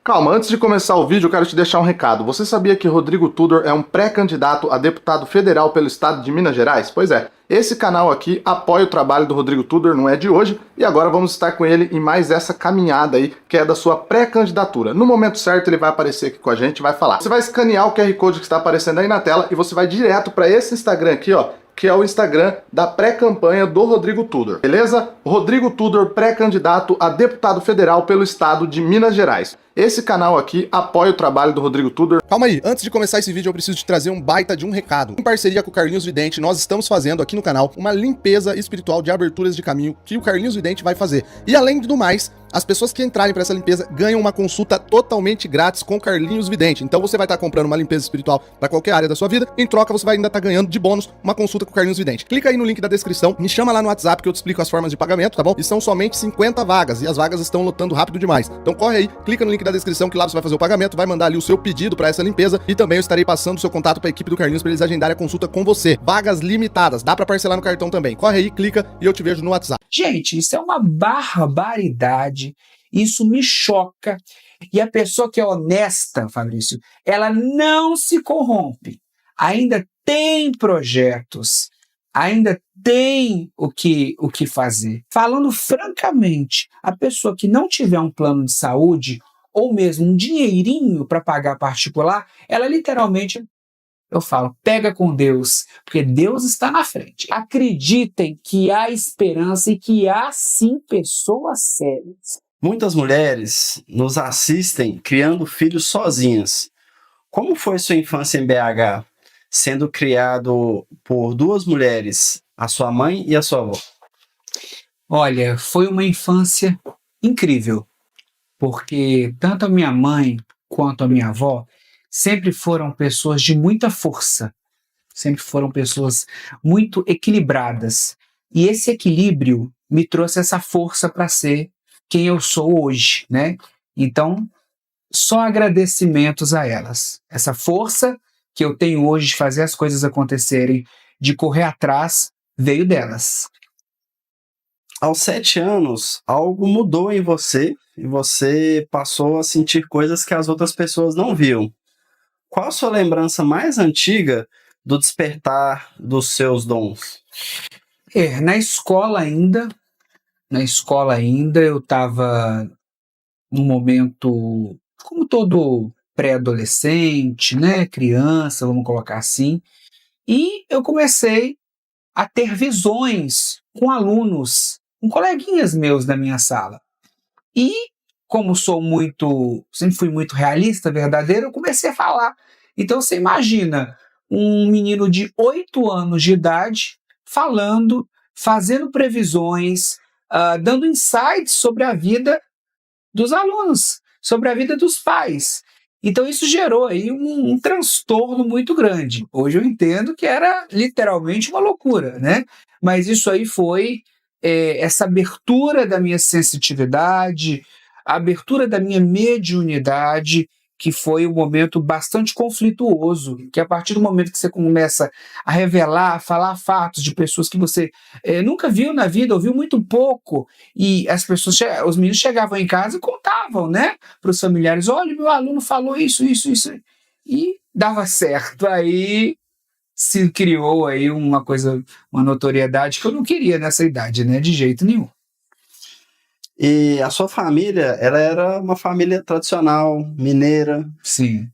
Calma, antes de começar o vídeo eu quero te deixar um recado. Você sabia que Rodrigo Tudor é um pré-candidato a deputado federal pelo estado de Minas Gerais? Pois é, esse canal aqui apoia o trabalho do Rodrigo Tudor, não é de hoje, e agora vamos estar com ele em mais essa caminhada aí, que é da sua pré-candidatura. No momento certo ele vai aparecer aqui com a gente e vai falar. Você vai escanear o QR Code que está aparecendo aí na tela e você vai direto para esse Instagram aqui, ó, que é o Instagram da pré-campanha do Rodrigo Tudor, beleza? Rodrigo Tudor, pré-candidato a deputado federal pelo estado de Minas Gerais. Esse canal aqui apoia o trabalho do Rodrigo Tudor. Calma aí, antes de começar esse vídeo eu preciso te trazer um baita de um recado. Em parceria com o Carlinhos Vidente, nós estamos fazendo aqui no canal uma limpeza espiritual de aberturas de caminho que o Carlinhos Vidente vai fazer. E além do mais, as pessoas que entrarem para essa limpeza ganham uma consulta totalmente grátis com o Carlinhos Vidente. Então você vai estar comprando uma limpeza espiritual para qualquer área da sua vida, em troca você vai ainda estar ganhando de bônus uma consulta com o Carlinhos Vidente. Clica aí no link da descrição, me chama lá no WhatsApp que eu te explico as formas de pagamento, tá bom? E são somente 50 vagas, e as vagas estão lotando rápido demais. Então corre aí, clica no link da descrição que lá você vai fazer o pagamento, vai mandar ali o seu pedido para essa limpeza e também eu estarei passando o seu contato para a equipe do Carlinhos para eles agendarem a consulta com você. Vagas limitadas, dá para parcelar no cartão também. Corre aí, clica e eu te vejo no WhatsApp. Gente, isso é uma barbaridade, isso me choca. E a pessoa que é honesta, Fabrício, ela não se corrompe. Ainda tem projetos, ainda tem o que fazer. Falando francamente, a pessoa que não tiver um plano de saúde ou mesmo um dinheirinho para pagar particular, ela literalmente, eu falo, pega com Deus, porque Deus está na frente. Acreditem que há esperança e que há sim pessoas sérias. Muitas mulheres nos assistem criando filhos sozinhas. Como foi sua infância em BH, sendo criado por duas mulheres, a sua mãe e a sua avó? Olha, foi uma infância incrível, porque tanto a minha mãe quanto a minha avó sempre foram pessoas de muita força, sempre foram pessoas muito equilibradas. E esse equilíbrio me trouxe essa força para ser quem eu sou hoje, né? Então, só agradecimentos a elas. Essa força que eu tenho hoje de fazer as coisas acontecerem, de correr atrás, veio delas. Aos 7 anos, algo mudou em você e você passou a sentir coisas que as outras pessoas não viam. Qual a sua lembrança mais antiga do despertar dos seus dons? Na escola ainda eu estava num momento, como todo pré-adolescente, né, criança, vamos colocar assim, e eu comecei a ter visões com alunos, com coleguinhas meus da minha sala. E como sempre fui muito realista, verdadeiro, eu comecei a falar. Então você imagina um menino de 8 anos de idade falando, fazendo previsões, dando insights sobre a vida dos alunos, sobre a vida dos pais. Então isso gerou aí um transtorno muito grande. Hoje eu entendo que era literalmente uma loucura, né? Mas isso aí foi essa abertura da minha sensitividade, a abertura da minha mediunidade, que foi um momento bastante conflituoso, que a partir do momento que você começa a revelar, a falar fatos de pessoas que você nunca viu na vida, ouviu muito pouco, e as pessoas, os meninos chegavam em casa e contavam, né, para os familiares, olha, meu aluno falou isso, e dava certo. Aí se criou aí uma coisa, uma notoriedade que eu não queria nessa idade, né, de jeito nenhum. E a sua família, ela era uma família tradicional, mineira. Sim.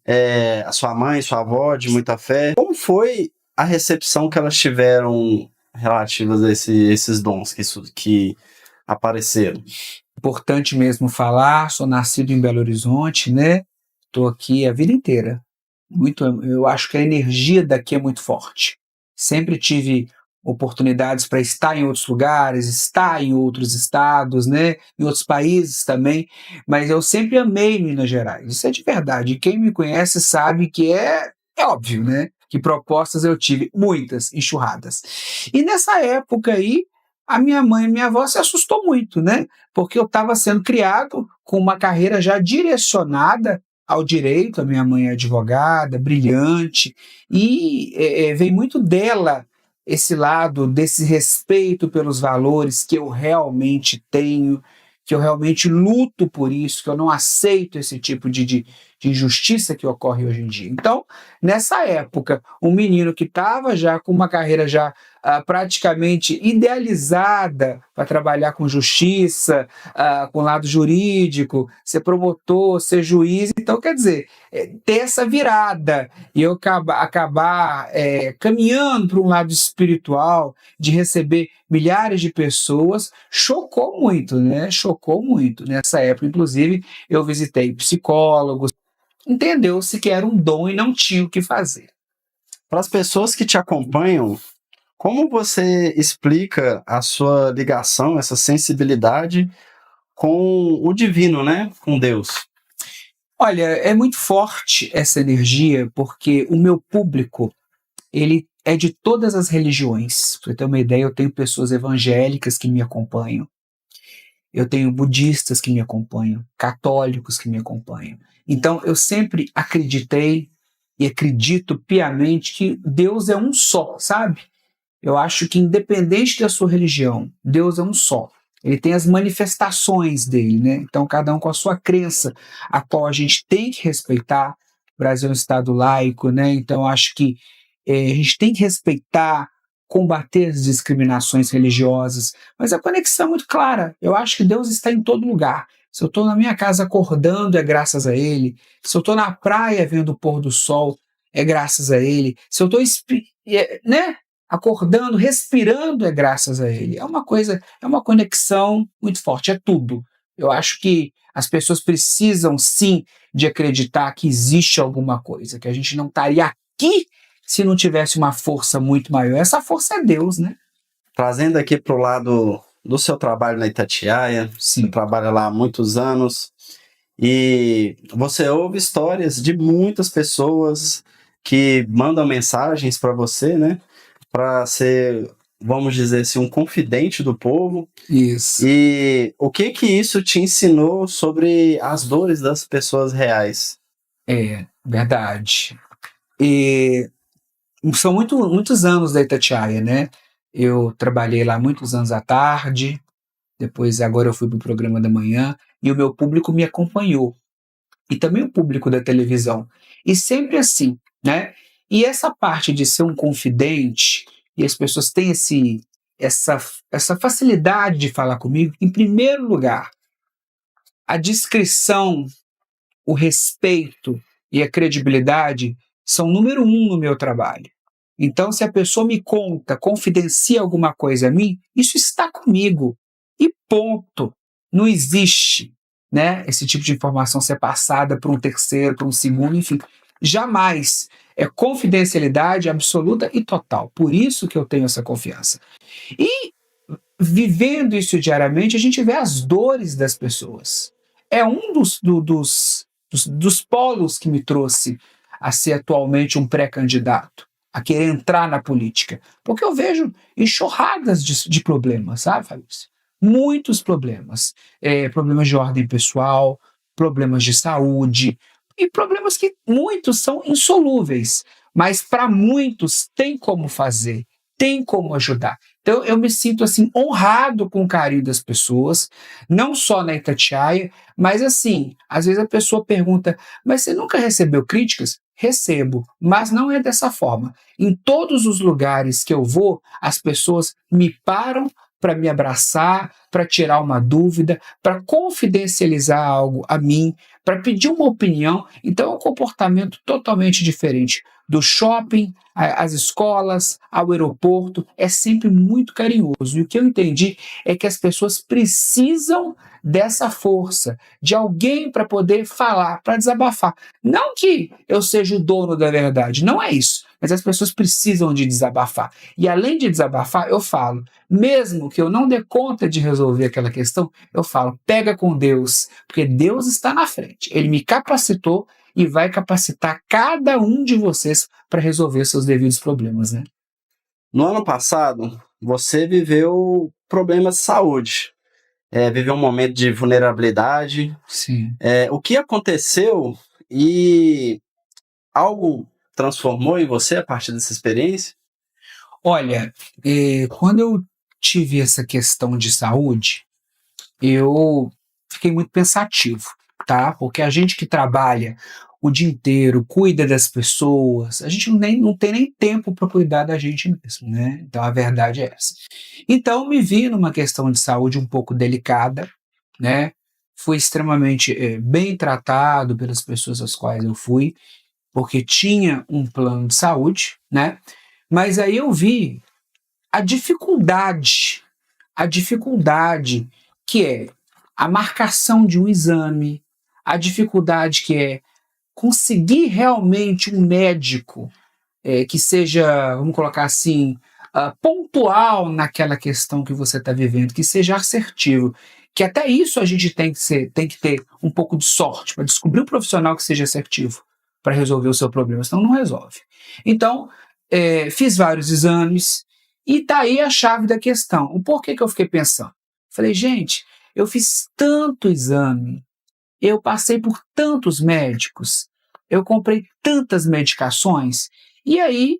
A sua mãe, sua avó, de muita fé. Como foi a recepção que elas tiveram relativas a esses dons que apareceram? Importante mesmo falar, sou nascido em Belo Horizonte, né? Estou aqui a vida inteira. Eu acho que a energia daqui é muito forte. Sempre tive oportunidades para estar em outros lugares, estar em outros estados, né, em outros países também, mas eu sempre amei Minas Gerais, isso é de verdade, quem me conhece sabe que é óbvio, né, que propostas eu tive, muitas, enxurradas. E nessa época aí, a minha mãe e minha avó se assustou muito, né, porque eu estava sendo criado com uma carreira já direcionada ao direito, a minha mãe é advogada, brilhante, e vem muito dela esse lado desse respeito pelos valores que eu realmente tenho, que eu realmente luto por isso, que eu não aceito esse tipo de injustiça que ocorre hoje em dia. Então, nessa época, um menino que estava já com uma carreira já praticamente idealizada para trabalhar com justiça, com o lado jurídico, ser promotor, ser juiz, então quer dizer, ter essa virada e eu acabar caminhando para um lado espiritual, de receber milhares de pessoas, chocou muito, né? Chocou muito. Nessa época, inclusive, eu visitei psicólogos, entendeu-se que era um dom e não tinha o que fazer. Para as pessoas que te acompanham, como você explica a sua ligação, essa sensibilidade com o divino, né? Com Deus? Olha, é muito forte essa energia, porque o meu público, ele é de todas as religiões. Para você ter uma ideia, eu tenho pessoas evangélicas que me acompanham, eu tenho budistas que me acompanham, católicos que me acompanham. Então, eu sempre acreditei e acredito piamente que Deus é um só, sabe? Eu acho que independente da sua religião, Deus é um só. Ele tem as manifestações dele, né? Então, cada um com a sua crença, a qual a gente tem que respeitar. O Brasil é um estado laico, né? Então, acho que a gente tem que respeitar, combater as discriminações religiosas, mas a conexão é muito clara. Eu acho que Deus está em todo lugar. Se eu estou na minha casa acordando, é graças a Ele. Se eu estou na praia vendo o pôr do sol, é graças a Ele. Se eu estou né, acordando, respirando, é graças a Ele. É uma coisa, é uma conexão muito forte, é tudo. Eu acho que as pessoas precisam sim de acreditar que existe alguma coisa, que a gente não estaria aqui se não tivesse uma força muito maior. Essa força é Deus, né? Trazendo aqui para o lado do seu trabalho na Itatiaia, Sim. você trabalha lá há muitos anos, e você ouve histórias de muitas pessoas que mandam mensagens para você, né? Para ser, vamos dizer assim, um confidente do povo. Isso. E o que isso te ensinou sobre as dores das pessoas reais? É, verdade. E são muitos anos da Itatiaia, né? Eu trabalhei lá muitos anos à tarde, depois agora eu fui para o programa da manhã, e o meu público me acompanhou. E também o público da televisão. E sempre assim, né? E essa parte de ser um confidente, e as pessoas têm essa facilidade de falar comigo, em primeiro lugar, a discrição, o respeito e a credibilidade são número 1 no meu trabalho. Então, se a pessoa me conta, confidencia alguma coisa a mim, isso está comigo. E ponto. Não existe, né, esse tipo de informação ser passada para um terceiro, para um segundo, enfim. Jamais. É confidencialidade absoluta e total. Por isso que eu tenho essa confiança. E vivendo isso diariamente, a gente vê as dores das pessoas. É um dos polos que me trouxe a ser atualmente um pré-candidato, a querer entrar na política. Porque eu vejo enxurradas de problemas, sabe, Fabrício? Muitos problemas. Problemas de ordem pessoal, problemas de saúde, e problemas que muitos são insolúveis, mas para muitos tem como fazer, tem como ajudar. Então eu me sinto assim honrado com o carinho das pessoas, não só na Itatiaia, mas assim, às vezes a pessoa pergunta, mas você nunca recebeu críticas? Recebo, mas não é dessa forma. Em todos os lugares que eu vou, as pessoas me param para me abraçar, para tirar uma dúvida, para confidencializar algo a mim, para pedir uma opinião. Então é um comportamento totalmente diferente. Do shopping, às escolas, ao aeroporto, é sempre muito carinhoso. E o que eu entendi é que as pessoas precisam dessa força, de alguém para poder falar, para desabafar. Não que eu seja o dono da verdade, não é isso. Mas as pessoas precisam de desabafar. E além de desabafar, eu falo, mesmo que eu não dê conta de resolver aquela questão, eu falo, pega com Deus, porque Deus está na frente. Ele me capacitou e vai capacitar cada um de vocês para resolver seus devidos problemas, né? No ano passado, você viveu problemas de saúde, viveu um momento de vulnerabilidade. Sim. O que aconteceu e algo transformou em você a partir dessa experiência? Olha, quando eu tive essa questão de saúde, eu fiquei muito pensativo, tá? Porque a gente que trabalha o dia inteiro, cuida das pessoas, a gente não tem nem tempo para cuidar da gente mesmo, né? Então a verdade é essa. Então me vi numa questão de saúde um pouco delicada, né? Fui extremamente bem tratado pelas pessoas às quais eu fui, porque tinha um plano de saúde, né? Mas aí eu vi a dificuldade, a dificuldade que é a marcação de um exame, a dificuldade que é conseguir realmente um médico que seja, vamos colocar assim, pontual naquela questão que você está vivendo, que seja assertivo. Que até isso a gente tem que ter um pouco de sorte para descobrir um profissional que seja assertivo para resolver o seu problema, senão não resolve. Então, fiz vários exames e tá aí a chave da questão. O porquê que eu fiquei pensando? Falei, gente, eu fiz tanto exame, eu passei por tantos médicos, eu comprei tantas medicações, e aí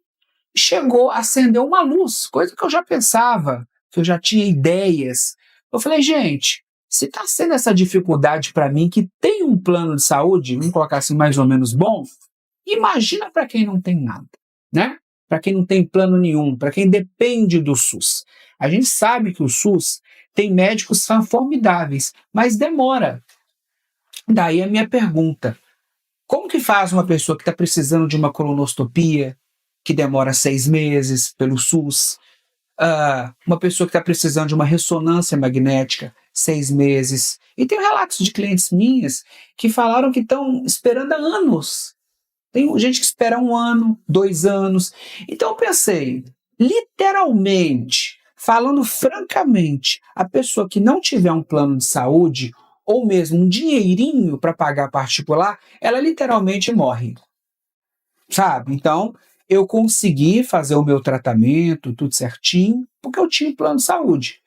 chegou a acender uma luz, coisa que eu já pensava, que eu já tinha ideias. Eu falei, gente, se está sendo essa dificuldade para mim, que tem um plano de saúde, vamos colocar assim, mais ou menos bom, imagina para quem não tem nada, né? Para quem não tem plano nenhum, para quem depende do SUS. A gente sabe que o SUS tem médicos formidáveis, mas demora. Daí a minha pergunta: como que faz uma pessoa que está precisando de uma colonoscopia, que demora 6 meses pelo SUS, uma pessoa que está precisando de uma ressonância magnética, 6 meses, e tem relatos de clientes minhas que falaram que estão esperando há anos. Tem gente que espera 1 ano, 2 anos. Então eu pensei, literalmente, falando francamente, a pessoa que não tiver um plano de saúde, ou mesmo um dinheirinho para pagar particular, ela literalmente morre, sabe? Então, eu consegui fazer o meu tratamento, tudo certinho, porque eu tinha um plano de saúde.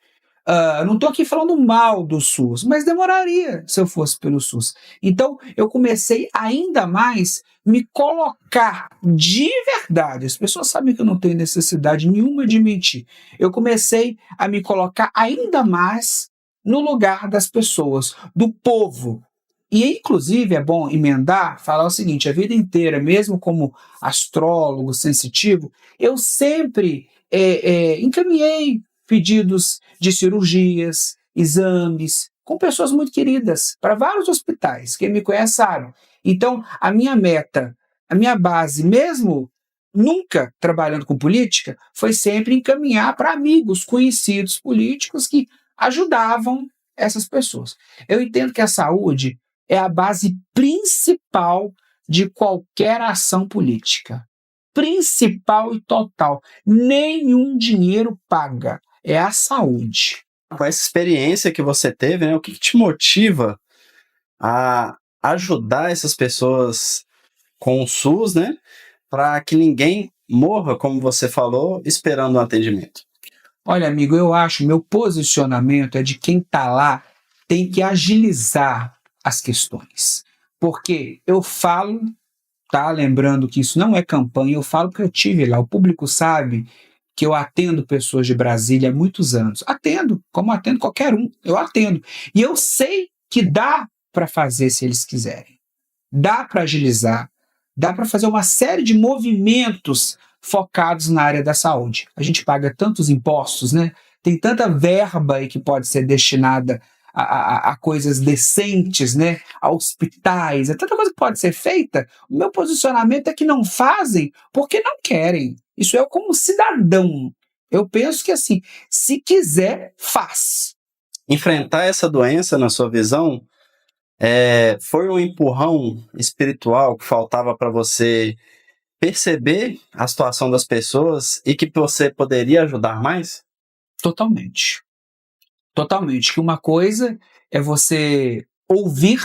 Não estou aqui falando mal do SUS, mas demoraria se eu fosse pelo SUS. Então, eu comecei ainda mais me colocar de verdade. As pessoas sabem que eu não tenho necessidade nenhuma de mentir. Eu comecei a me colocar ainda mais no lugar das pessoas, do povo. E, inclusive, é bom emendar, falar o seguinte: a vida inteira, mesmo como astrólogo sensitivo, eu sempre encaminhei pedidos de cirurgias, exames, com pessoas muito queridas, para vários hospitais. Quem me conhece sabe. Então, a minha meta, a minha base, mesmo nunca trabalhando com política, foi sempre encaminhar para amigos, conhecidos políticos que ajudavam essas pessoas. Eu entendo que a saúde é a base principal de qualquer ação política. Principal e total. Nenhum dinheiro paga. É a saúde. Com essa experiência que você teve, né, o que te motiva a ajudar essas pessoas com o SUS, né, para que ninguém morra, como você falou, esperando um atendimento? Olha, amigo, eu acho, meu posicionamento é de quem está lá tem que agilizar as questões. Porque eu falo, tá? Lembrando que isso não é campanha, eu falo porque eu tive lá. O público sabe que eu atendo pessoas de Brasília há muitos anos. Atendo, como atendo qualquer um, eu atendo. E eu sei que dá para fazer se eles quiserem. Dá para agilizar, dá para fazer uma série de movimentos focados na área da saúde. A gente paga tantos impostos, né? Tem tanta verba aí que pode ser destinada a coisas decentes, né? A hospitais, é tanta coisa que pode ser feita. O meu posicionamento é que não fazem porque não querem. Isso eu como cidadão. Eu penso que assim, se quiser, faz. Enfrentar essa doença, na sua visão, foi um empurrão espiritual que faltava para você perceber a situação das pessoas e que você poderia ajudar mais? Totalmente. Totalmente. Que uma coisa é você ouvir,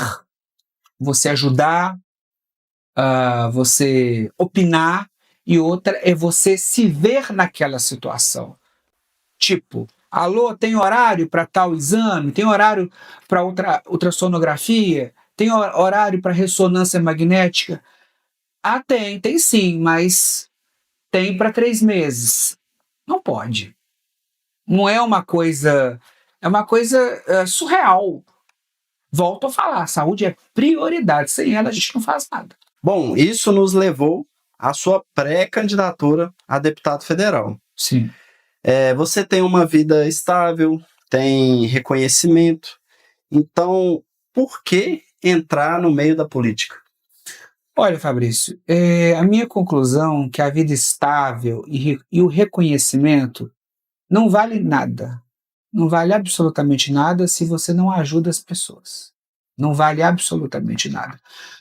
você ajudar, você opinar, e outra é você se ver naquela situação. Tipo, alô, tem horário para tal exame? Tem horário para ultrassonografia? Tem horário para ressonância magnética? Tem sim, mas tem para 3 meses. Não pode. Não é uma coisa É uma coisa surreal. Volto a falar, saúde é prioridade. Sem ela, a gente não faz nada. Bom, isso nos levou à sua pré-candidatura a deputado federal. Sim. Você tem uma vida estável, tem reconhecimento, então por que entrar no meio da política? Olha, Fabrício, a minha conclusão é que a vida estável e o reconhecimento não vale nada. Não vale absolutamente nada se você não ajuda as pessoas. Não vale absolutamente nada.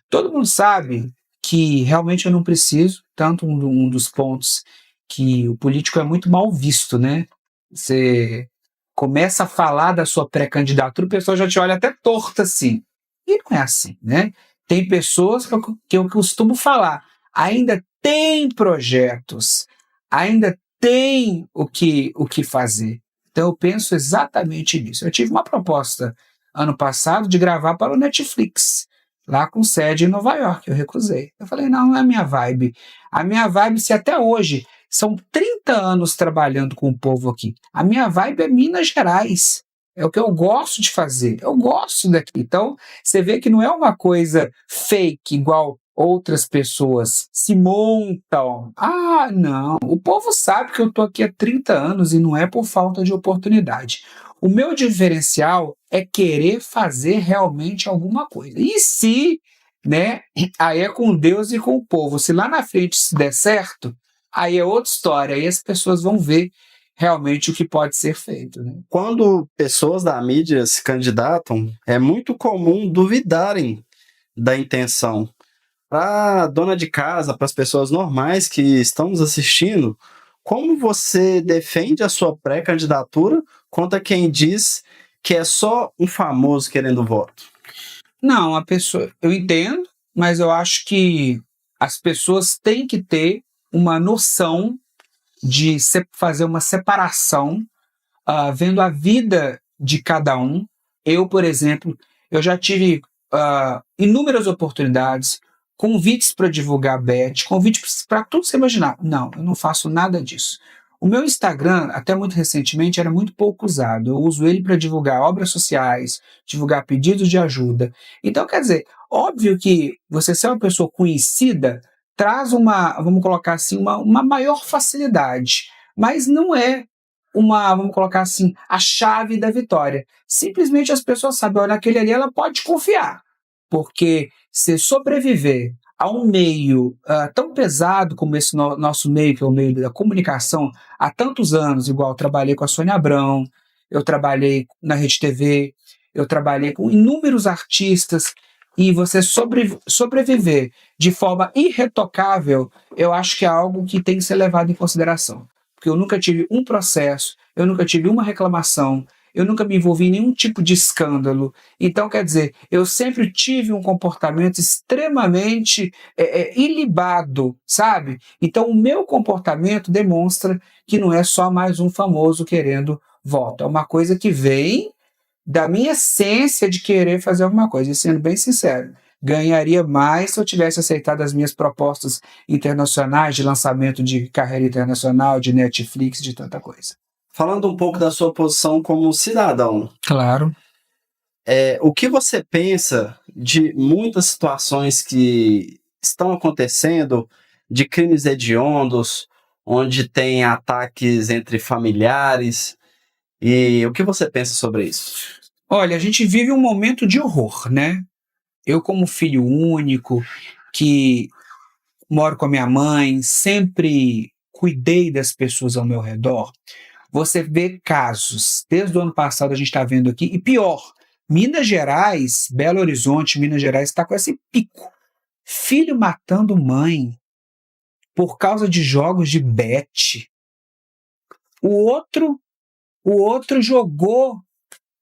Todo mundo sabe que realmente eu não preciso, tanto um dos pontos que o político é muito mal visto, né? Você começa a falar da sua pré-candidatura, o pessoal já te olha até torto assim. E não é assim, né? Tem pessoas que eu costumo falar, ainda tem projetos, ainda tem o que fazer. Então eu penso exatamente nisso. Eu tive uma proposta ano passado de gravar para o Netflix, lá com sede em Nova York. Eu recusei. Eu falei, não é a minha vibe. A minha vibe, se até hoje são 30 anos trabalhando com o povo aqui, a minha vibe é Minas Gerais. É o que eu gosto de fazer. Eu gosto daqui. Então, você vê que não é uma coisa fake, igual outras pessoas se montam. Ah, não. O povo sabe que eu estou aqui há 30 anos e não é por falta de oportunidade. O meu diferencial é querer fazer realmente alguma coisa. E se, né, aí é com Deus e com o povo. Se lá na frente isso der certo, aí é outra história. Aí as pessoas vão ver realmente o que pode ser feito. Né? Quando pessoas da mídia se candidatam, é muito comum duvidarem da intenção. Para a dona de casa, para as pessoas normais que estão nos assistindo, como você defende a sua pré-candidatura contra quem diz que é só um famoso querendo voto? Não, eu entendo, mas eu acho que as pessoas têm que ter uma noção de fazer uma separação, vendo a vida de cada um. Eu, por exemplo, eu já tive inúmeras oportunidades, convites para divulgar bet, convites para tudo você imaginar. Não, eu não faço nada disso. O meu Instagram, até muito recentemente, era muito pouco usado. Eu uso ele para divulgar obras sociais, divulgar pedidos de ajuda. Então, quer dizer, óbvio que você ser uma pessoa conhecida traz vamos colocar assim, uma maior facilidade, mas não é vamos colocar assim, a chave da vitória. Simplesmente as pessoas sabem, olha, aquele ali ela pode confiar, porque se sobreviver a um meio tão pesado como esse nosso meio, que é o meio da comunicação, há tantos anos, igual eu trabalhei com a Sônia Abrão, eu trabalhei na Rede TV, eu trabalhei com inúmeros artistas, e você sobreviver de forma irretocável, eu acho que é algo que tem que ser levado em consideração. Porque eu nunca tive um processo, eu nunca tive uma reclamação, eu nunca me envolvi em nenhum tipo de escândalo. Então, quer dizer, eu sempre tive um comportamento extremamente ilibado, sabe? Então, o meu comportamento demonstra que não é só mais um famoso querendo voto. É uma coisa que vem da minha essência de querer fazer alguma coisa. E sendo bem sincero, ganharia mais se eu tivesse aceitado as minhas propostas internacionais de lançamento de carreira internacional, de Netflix, de tanta coisa. Falando um pouco da sua posição como cidadão. Claro. O que você pensa de muitas situações que estão acontecendo, de crimes hediondos, onde tem ataques entre familiares, e o que você pensa sobre isso? Olha, a gente vive um momento de horror, né? Eu, como filho único, que moro com a minha mãe, sempre cuidei das pessoas ao meu redor, você vê casos, desde o ano passado a gente está vendo aqui, e pior, Minas Gerais, Belo Horizonte, Minas Gerais, está com esse pico. Filho matando mãe por causa de jogos de bet. O outro jogou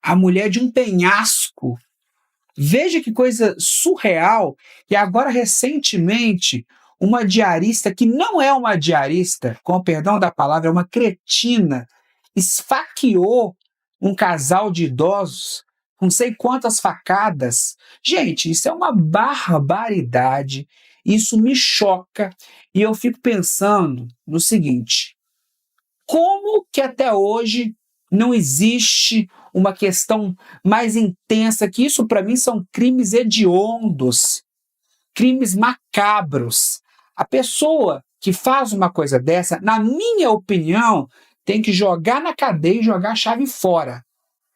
a mulher de um penhasco. Veja que coisa surreal. E agora, recentemente, uma diarista, que não é uma diarista, com o perdão da palavra, é uma cretina, esfaqueou um casal de idosos com não sei quantas facadas. Gente, isso é uma barbaridade. Isso me choca. E eu fico pensando no seguinte: como que até hoje Não existe uma questão mais intensa que isso. Para mim são crimes hediondos, crimes macabros. A pessoa que faz uma coisa dessa, na minha opinião, tem que jogar na cadeia e jogar a chave fora.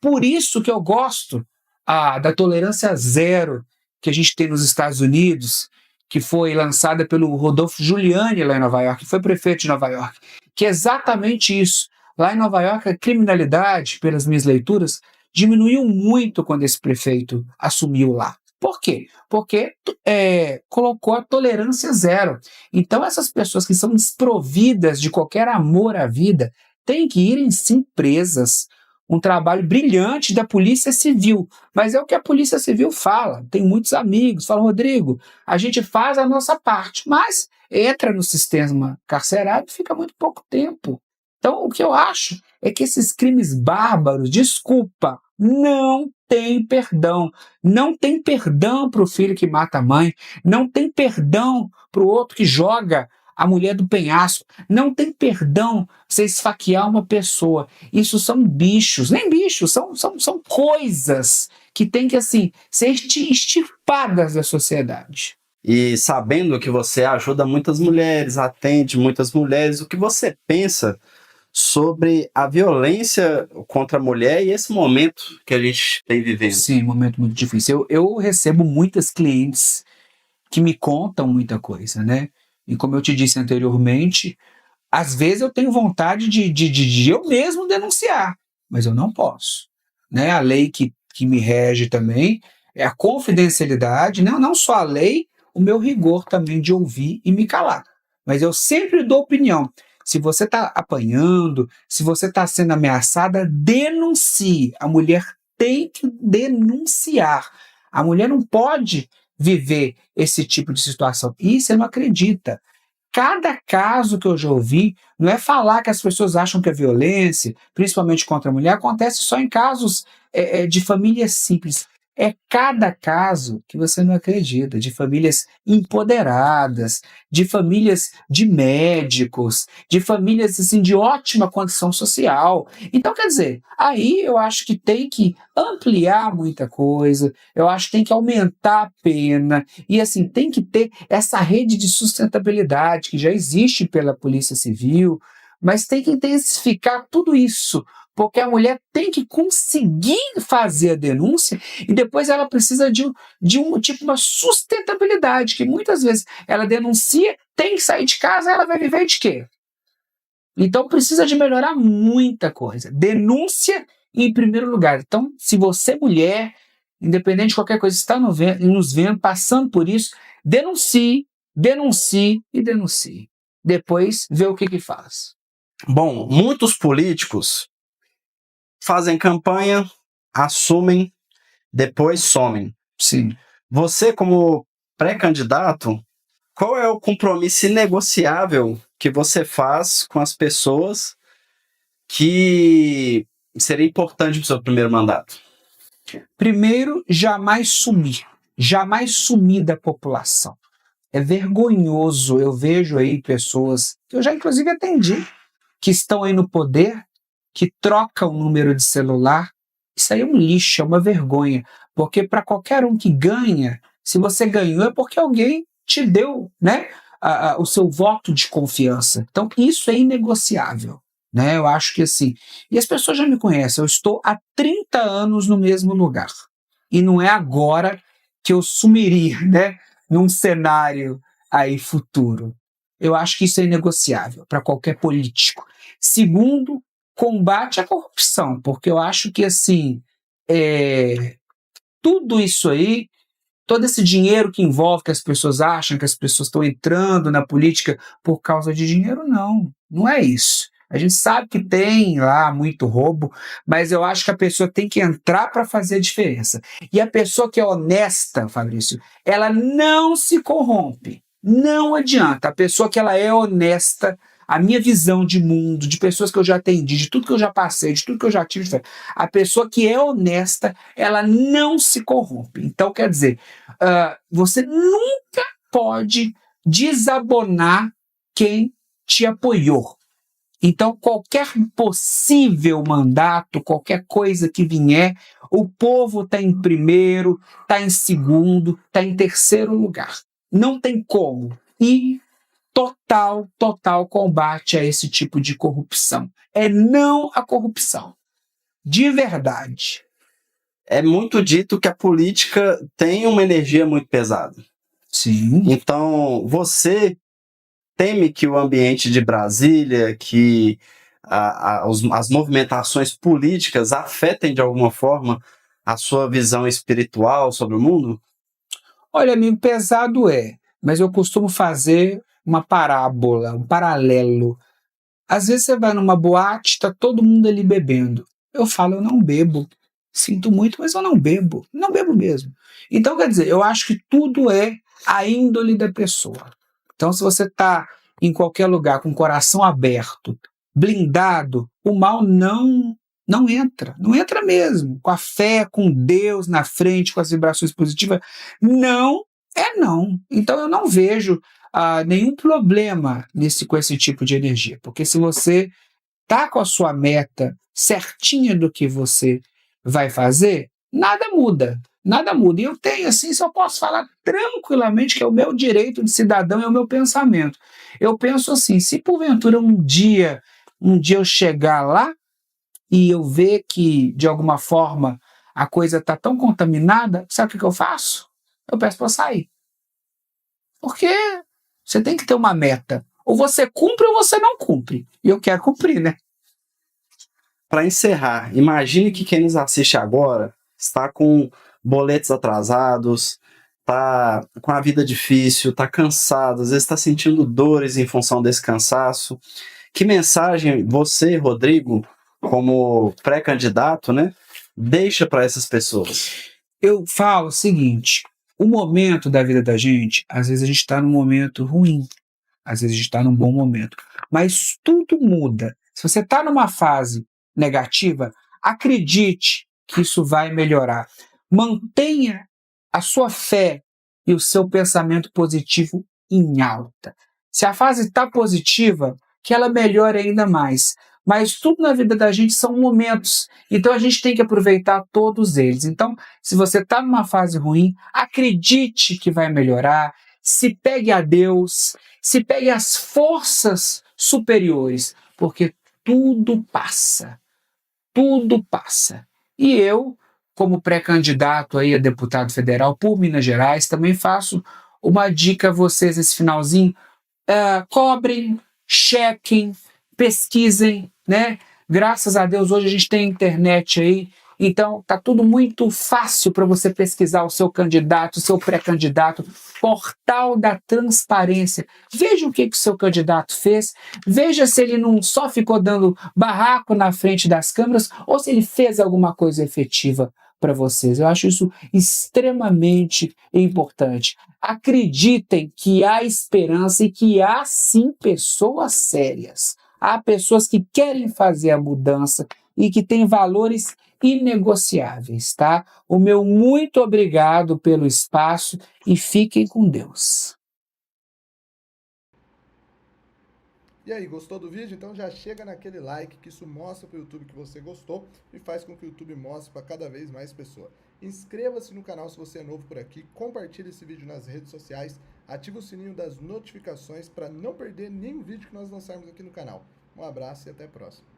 Por isso que eu gosto da tolerância zero que a gente tem nos Estados Unidos, que foi lançada pelo Rodolfo Giuliani lá em Nova York, que foi prefeito de Nova York, que é exatamente isso. Lá em Nova York, a criminalidade, pelas minhas leituras, diminuiu muito quando esse prefeito assumiu lá. Por quê? Porque colocou a tolerância zero. Então, essas pessoas que são desprovidas de qualquer amor à vida têm que irem sim presas. Um trabalho brilhante da Polícia Civil, mas é o que a Polícia Civil fala. Tem muitos amigos, falam, Rodrigo, a gente faz a nossa parte, mas entra no sistema carcerário e fica muito pouco tempo. Então, o que eu acho é que esses crimes bárbaros, desculpa, não tem perdão. Não tem perdão para o filho que mata a mãe, não tem perdão para o outro que joga a mulher do penhasco, não tem perdão você esfaquear uma pessoa. Isso são bichos, nem bichos, são coisas que têm que assim, ser extirpadas da sociedade. E sabendo que você ajuda muitas mulheres, atende muitas mulheres, o que você pensa sobre a violência contra a mulher e esse momento que a gente tem vivendo? Sim, momento muito difícil. Eu recebo muitas clientes que me contam muita coisa, né? E como eu te disse anteriormente, às vezes eu tenho vontade de eu mesmo denunciar, mas eu não posso, né? A lei que me rege também é a confidencialidade, não só a lei, o meu rigor também de ouvir e me calar. Mas eu sempre dou opinião. Se você está apanhando, se você está sendo ameaçada, denuncie. A mulher tem que denunciar. A mulher não pode viver esse tipo de situação. E você não acredita. Cada caso que eu já ouvi, não é falar que as pessoas acham que a violência, principalmente contra a mulher, acontece só em casos de famílias simples. É cada caso que você não acredita, de famílias empoderadas, de famílias de médicos, de famílias assim, de ótima condição social. Então, quer dizer, aí eu acho que tem que ampliar muita coisa, eu acho que tem que aumentar a pena, e assim, tem que ter essa rede de sustentabilidade que já existe pela Polícia Civil, mas tem que intensificar tudo isso, porque a mulher tem que conseguir fazer a denúncia e depois ela precisa de uma sustentabilidade, que muitas vezes ela denuncia, tem que sair de casa, ela vai viver de quê? Então precisa de melhorar muita coisa. Denúncia em primeiro lugar. Então, se você, mulher, independente de qualquer coisa, está nos vendo, passando por isso, denuncie, denuncie e denuncie. Depois, vê o que faz. Bom, muitos políticos fazem campanha, assumem, depois somem. Sim. Você, como pré-candidato, qual é o compromisso inegociável que você faz com as pessoas que seria importante para o seu primeiro mandato? Primeiro, jamais sumir da população. É vergonhoso, eu vejo aí pessoas, que eu já inclusive atendi, que estão aí no poder, que trocam o número de celular. Isso aí é um lixo, é uma vergonha, porque para qualquer um que ganha, se você ganhou é porque alguém te deu, né, o seu voto de confiança. Então isso é inegociável, né? Eu acho que assim, e as pessoas já me conhecem, eu estou há 30 anos no mesmo lugar, e não é agora que eu sumiria, né, num cenário aí futuro. Eu acho que isso é inegociável para qualquer político. Segundo, combate à corrupção, porque eu acho que assim, tudo isso aí, todo esse dinheiro que envolve, que as pessoas acham que as pessoas estão entrando na política por causa de dinheiro, não é isso. A gente sabe que tem lá muito roubo, mas eu acho que a pessoa tem que entrar para fazer a diferença. E a pessoa que é honesta, Fabrício, ela não se corrompe. Não adianta. A pessoa que ela é honesta, a minha visão de mundo, de pessoas que eu já atendi, de tudo que eu já passei, de tudo que eu já tive, a pessoa que é honesta, ela não se corrompe. Então, quer dizer, você nunca pode desabonar quem te apoiou. Então, qualquer possível mandato, qualquer coisa que vier, o povo está em primeiro, está em segundo, está em terceiro lugar. Não tem como. E total combate a esse tipo de corrupção. É não a corrupção. De verdade. É muito dito que a política tem uma energia muito pesada. Sim. Então, você teme que o ambiente de Brasília, que as movimentações políticas afetem de alguma forma a sua visão espiritual sobre o mundo? Olha, amigo, pesado mas eu costumo fazer uma parábola, um paralelo. Às vezes você vai numa boate, está todo mundo ali bebendo. Eu falo, eu não bebo. Sinto muito, mas eu não bebo. Não bebo mesmo. Então, quer dizer, eu acho que tudo é a índole da pessoa. Então, se você está em qualquer lugar com o coração aberto, blindado, o mal não entra. Não entra mesmo. Com a fé, com Deus na frente, com as vibrações positivas, não é não. Então, eu não vejo nenhum problema com esse tipo de energia. Porque se você tá com a sua meta certinha do que você vai fazer, nada muda. Nada muda. E eu tenho, assim, só posso falar tranquilamente que é o meu direito de cidadão e o meu pensamento. Eu penso assim, se porventura um dia eu chegar lá e eu ver que, de alguma forma, a coisa está tão contaminada, sabe o que eu faço? Eu peço para sair. Porque você tem que ter uma meta. Ou você cumpre ou você não cumpre. E eu quero cumprir, né? Para encerrar, imagine que quem nos assiste agora está com boletos atrasados, está com a vida difícil, está cansado, às vezes está sentindo dores em função desse cansaço. Que mensagem você, Rodrigo, como pré-candidato, né, deixa para essas pessoas? Eu falo o seguinte, o momento da vida da gente, às vezes a gente está num momento ruim, às vezes a gente está num bom momento, mas tudo muda. Se você está numa fase negativa, acredite que isso vai melhorar. Mantenha a sua fé e o seu pensamento positivo em alta. Se a fase está positiva, que ela melhore ainda mais. Mas tudo na vida da gente são momentos, então a gente tem que aproveitar todos eles. Então, se você está numa fase ruim, acredite que vai melhorar, se pegue a Deus, se pegue às forças superiores, porque tudo passa. Tudo passa. E eu, como pré-candidato aí a deputado federal por Minas Gerais, também faço uma dica a vocês nesse finalzinho. Cobrem, chequem, pesquisem, né? Graças a Deus hoje a gente tem internet aí, então tá tudo muito fácil para você pesquisar o seu candidato, o seu pré-candidato, portal da transparência. Veja o que o seu candidato fez, veja se ele não só ficou dando barraco na frente das câmeras ou se ele fez alguma coisa efetiva para vocês. Eu acho isso extremamente importante. Acreditem que há esperança e que há sim pessoas sérias. Há pessoas que querem fazer a mudança e que têm valores inegociáveis, tá? O meu muito obrigado pelo espaço e fiquem com Deus. E aí, gostou do vídeo? Então já chega naquele like, que isso mostra para o YouTube que você gostou e faz com que o YouTube mostre para cada vez mais pessoas. Inscreva-se no canal se você é novo por aqui, compartilhe esse vídeo nas redes sociais, ative o sininho das notificações para não perder nenhum vídeo que nós lançarmos aqui no canal. Um abraço e até a próxima.